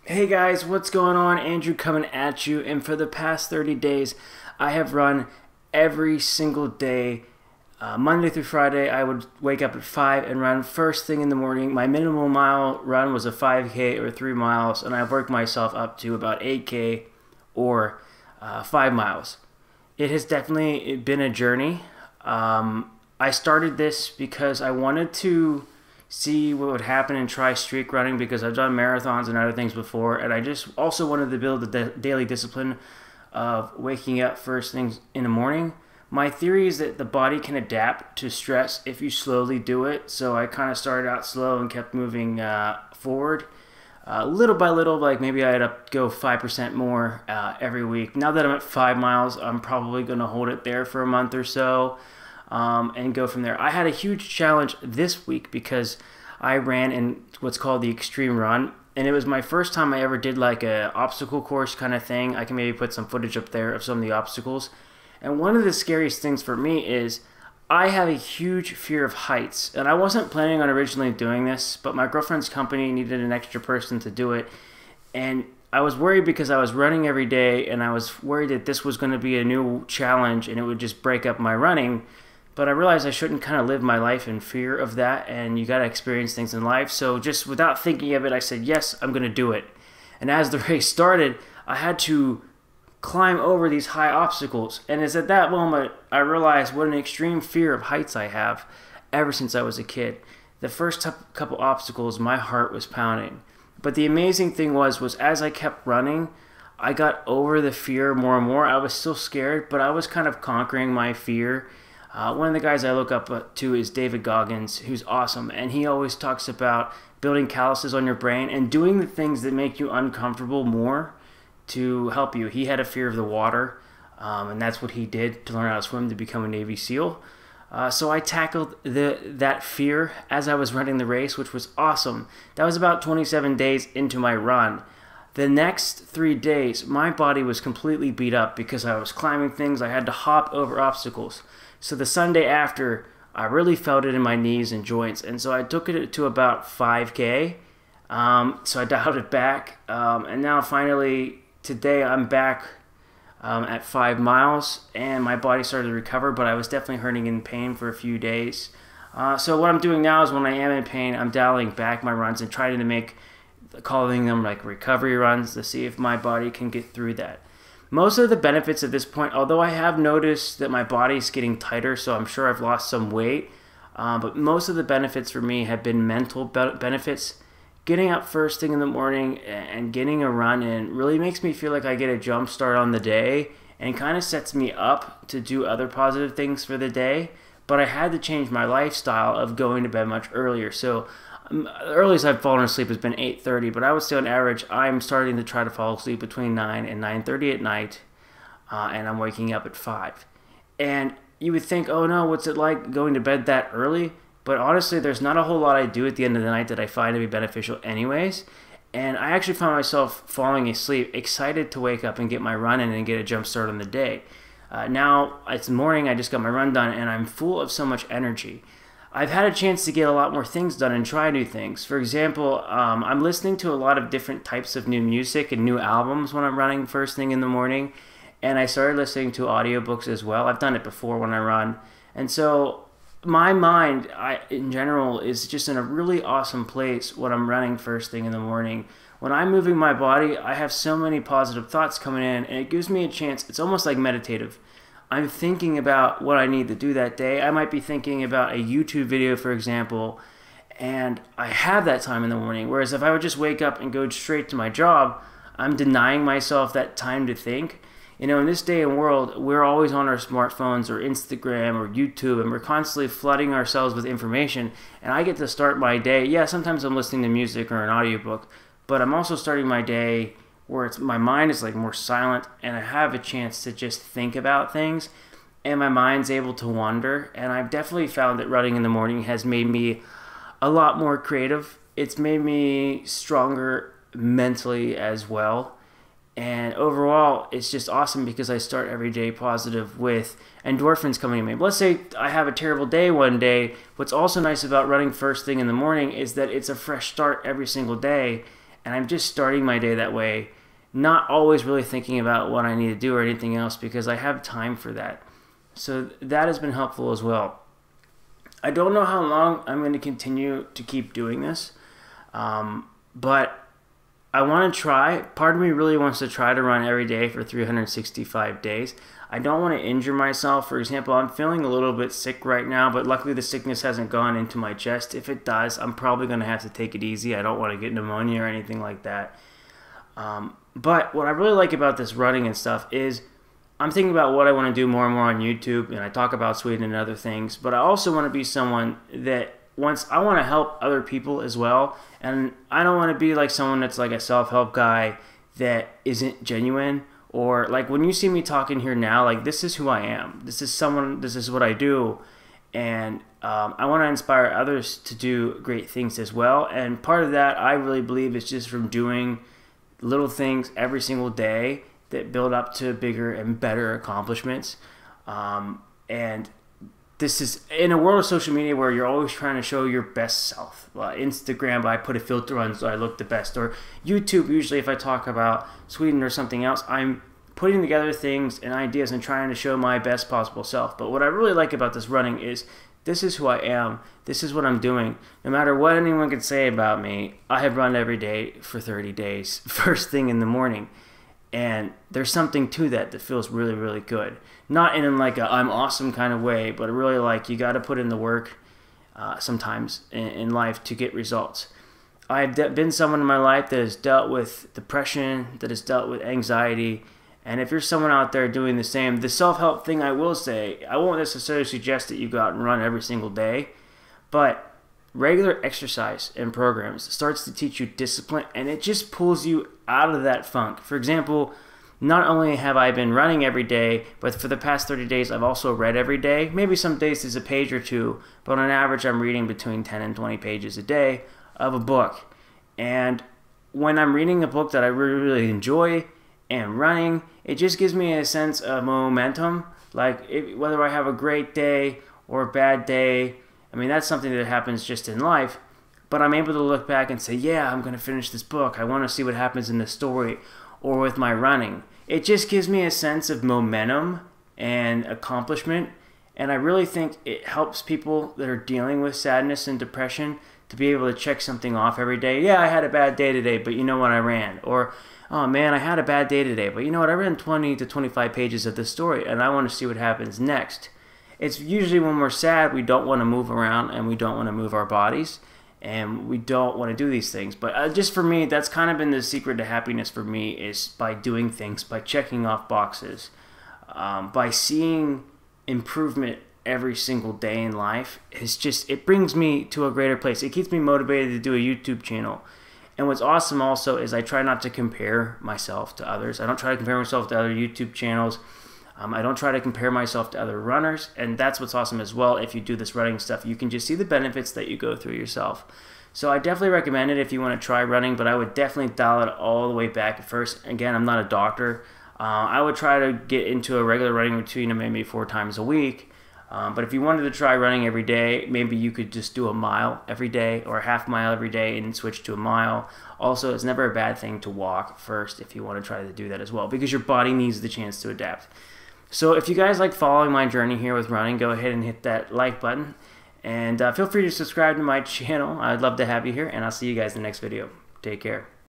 Hey guys, what's going on? Andrew coming at you, and for the past 30 days, I have run every single day. Monday through Friday, I would wake up at 5 and run first thing in the morning. My minimum mile run was a 5K or 3 miles, and I've worked myself up to about 8K or 5 miles. It has definitely been a journey. I started this because I wanted to see what would happen and try streak running because I've done marathons and other things before, and I just also wanted to build the daily discipline of waking up first things in the morning. My theory is that the body can adapt to stress if you slowly do it, so I kind of started out slow and kept moving forward. Little by little, like maybe I had to go 5% more every week. Now that I'm at 5 miles, I'm probably going to hold it there for a month or so and go from there. I had a huge challenge this week because I ran in what's called the Extreme Run, and it was my first time I ever did like a obstacle course kind of thing. I can maybe put some footage up there of some of the obstacles. And one of the scariest things for me is I have a huge fear of heights, and I wasn't planning on originally doing this, but my girlfriend's company needed an extra person to do it, and I was worried because I was running every day, and I was worried that this was going to be a new challenge and it would just break up my running. But I realized I shouldn't kind of live my life in fear of that, and you got to experience things in life. So just without thinking of it, I said, yes, I'm going to do it. And as the race started, I had to climb over these high obstacles. And it's at that moment I realized what an extreme fear of heights I have ever since I was a kid. The first couple obstacles, my heart was pounding. But the amazing thing was as I kept running, I got over the fear more and more. I was still scared, but I was kind of conquering my fear. One of the guys I look up to is David Goggins, who's awesome, and he always talks about building calluses on your brain and doing the things that make you uncomfortable more to help you. He had a fear of the water, and that's what he did to learn how to swim to become a Navy SEAL. So I tackled that fear as I was running the race, which was awesome. That was about 27 days into my run. The next 3 days, my body was completely beat up because I was climbing things. I had to hop over obstacles. So the Sunday after, I really felt it in my knees and joints, and so I took it to about 5K. So I dialed it back, and now finally today I'm back at 5 miles, and my body started to recover, but I was definitely hurting in pain for a few days. So what I'm doing now is when I am in pain, I'm dialing back my runs and trying to calling them like recovery runs to see if my body can get through that. Most of the benefits at this point, although I have noticed that my body's getting tighter, so I'm sure I've lost some weight, but most of the benefits for me have been mental benefits. Getting up first thing in the morning and getting a run in really makes me feel like I get a jump start on the day and kind of sets me up to do other positive things for the day. But I had to change my lifestyle of going to bed much earlier. So the earliest I've fallen asleep has been 8:30, but I would say on average I'm starting to try to fall asleep between 9 and 9:30 at night, and I'm waking up at 5. And you would think, oh no, what's it like going to bed that early? But honestly, there's not a whole lot I do at the end of the night that I find to be beneficial anyways. And I actually found myself falling asleep, excited to wake up and get my run in and get a jump start on the day. Now it's morning, I just got my run done, and I'm full of so much energy. I've had a chance to get a lot more things done and try new things. For example, I'm listening to a lot of different types of new music and new albums when I'm running first thing in the morning. And I started listening to audiobooks as well. I've done it before when I run. And so my mind, in general, is just in a really awesome place when I'm running first thing in the morning. When I'm moving my body, I have so many positive thoughts coming in, and it gives me a chance. It's almost like meditative. I'm thinking about what I need to do that day. I might be thinking about a YouTube video, for example, and I have that time in the morning. Whereas if I would just wake up and go straight to my job, I'm denying myself that time to think. You know, in this day and world, we're always on our smartphones or Instagram or YouTube, and we're constantly flooding ourselves with information. And I get to start my day. Yeah, sometimes I'm listening to music or an audiobook, but I'm also starting my day where my mind is like more silent, and I have a chance to just think about things, and my mind's able to wander. And I've definitely found that running in the morning has made me a lot more creative. It's made me stronger mentally as well. And overall, it's just awesome because I start every day positive with endorphins coming in me. Let's say I have a terrible day one day. What's also nice about running first thing in the morning is that it's a fresh start every single day. and I'm just starting my day that way, not always really thinking about what I need to do or anything else because I have time for that. So that has been helpful as well. I don't know how long I'm going to continue to keep doing this, but I want to try. Part of me really wants to try to run every day for 365 days. I don't want to injure myself. For example, I'm feeling a little bit sick right now, but luckily the sickness hasn't gone into my chest. If it does, I'm probably going to have to take it easy. I don't want to get pneumonia or anything like that. But what I really like about this running and stuff is I'm thinking about what I want to do more and more on YouTube, and I talk about Sweden and other things, but I also want to be someone that I want to help other people as well, and I don't want to be like someone that's like a self-help guy that isn't genuine, or like when you see me talking here now, like this is who I am. This is what I do, and I want to inspire others to do great things as well, and part of that I really believe is just from doing little things every single day that build up to bigger and better accomplishments. And this is in a world of social media where you're always trying to show your best self. Instagram, I put a filter on so I look the best. Or YouTube, usually if I talk about Sweden or something else, I'm putting together things and ideas and trying to show my best possible self. But what I really like about this running is this is who I am. This is what I'm doing. No matter what anyone can say about me, I have run every day for 30 days, first thing in the morning. And there's something to that that feels really, really good. Not in like a I'm awesome kind of way, but really like you got to put in the work sometimes in life to get results. I've been someone in my life that has dealt with depression, that has dealt with anxiety. And if you're someone out there doing the same, the self-help thing I will say, I won't necessarily suggest that you go out and run every single day, but regular exercise and programs starts to teach you discipline, and it just pulls you out of that funk. For example, not only have I been running every day, but for the past 30 days I've also read every day. Maybe some days it's a page or two, but on average I'm reading between 10 and 20 pages a day of a book. And when I'm reading a book that I really, really enjoy and running, it just gives me a sense of momentum. Like whether I have a great day or a bad day, I mean, that's something that happens just in life, but I'm able to look back and say, yeah, I'm going to finish this book. I want to see what happens in the story or with my running. It just gives me a sense of momentum and accomplishment, and I really think it helps people that are dealing with sadness and depression to be able to check something off every day. Yeah, I had a bad day today, but you know what, I ran. Or, oh man, I had a bad day today, but you know what, I ran 20 to 25 pages of this story, and I want to see what happens next. It's usually when we're sad, we don't want to move around and we don't want to move our bodies and we don't want to do these things. But just for me, that's kind of been the secret to happiness for me, is by doing things, by checking off boxes, by seeing improvement every single day in life. It brings me to a greater place. It keeps me motivated to do a YouTube channel. And what's awesome also is I try not to compare myself to others. I don't try to compare myself to other YouTube channels. I don't try to compare myself to other runners, and that's what's awesome as well. If you do this running stuff, you can just see the benefits that you go through yourself. So I definitely recommend it if you want to try running, but I would definitely dial it all the way back at first. Again, I'm not a doctor. I would try to get into a regular running routine of maybe 4 times a week. But if you wanted to try running every day, maybe you could just do a mile every day or a half mile every day and switch to a mile. Also, it's never a bad thing to walk first if you want to try to do that as well, because your body needs the chance to adapt. So if you guys like following my journey here with running, go ahead and hit that like button. And feel free to subscribe to my channel. I'd love to have you here, and I'll see you guys in the next video. Take care.